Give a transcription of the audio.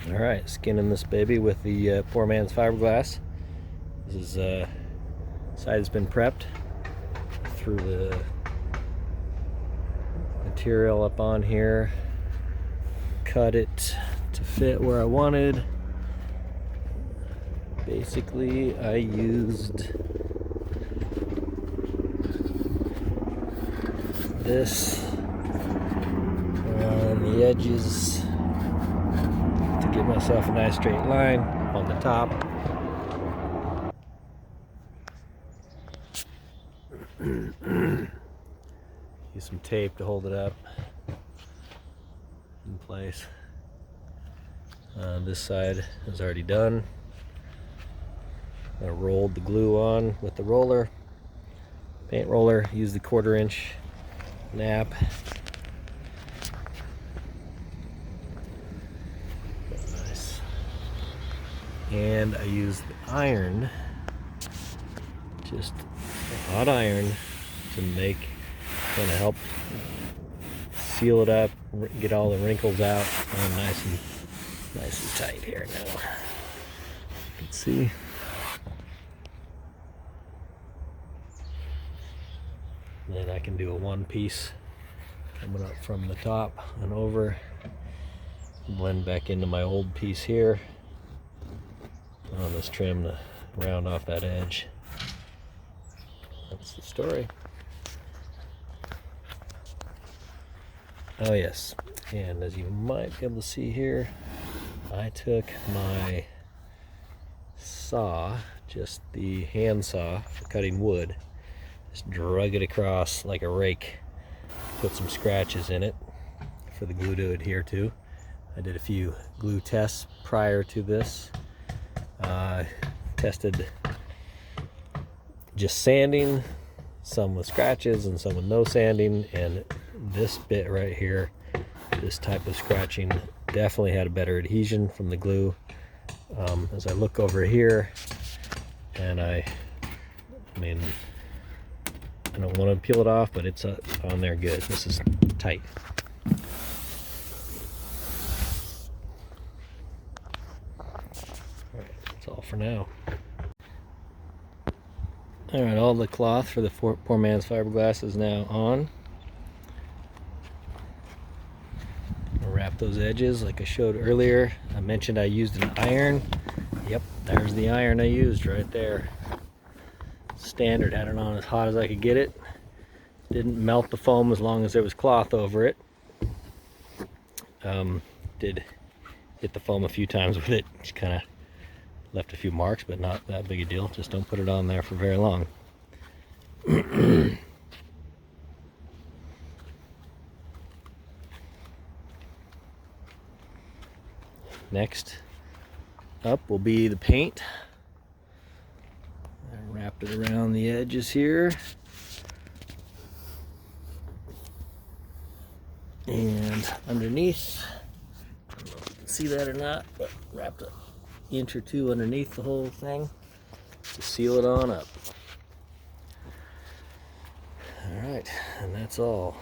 Alright, skinning this baby with the poor man's fiberglass. This is side has been prepped. Threw the material up on here, cut it to fit where I wanted. Basically, I used this on the edges to give myself a nice straight line on the top. Use some tape to hold it up in place. This side is already done. I rolled the glue on with the roller, paint roller. Use the 1/4 inch nap. Nice. And I used the iron, just hot iron, to make, kind of help seal it up, get all the wrinkles out. Nice and tight here now. You can see. Then I can do a one piece coming up from the top and over, blend back into my old piece here. Put on this trim to round off that edge. That's the story. Oh yes, and as you might be able to see here, I took my saw, just the hand saw for cutting wood, just drug it across like a rake, put some scratches in it for the glue to adhere to. I did a few glue tests prior to this. Tested just sanding, some with scratches and some with no sanding, and this bit right here, this type of scratching, definitely had a better adhesion from the glue. As I look over here, and I mean, I don't want to peel it off, but it's on there good. This is tight. Alright, that's all for now. Alright, all the cloth for the poor man's fiberglass is now on. I'll wrap those edges like I showed earlier. I mentioned I used an iron. Yep, there's the iron I used right there. Standard, had it on as hot as I could get it. Didn't melt the foam as long as there was cloth over it. Did hit the foam a few times with it. Just kind of left a few marks, but not that big a deal. Just don't put it on there for very long. Next up will be the paint. I wrapped it around the edges here. And underneath, I don't know if you can see that or not, but wrapped an inch or two underneath the whole thing to seal it on up. All right, and that's all.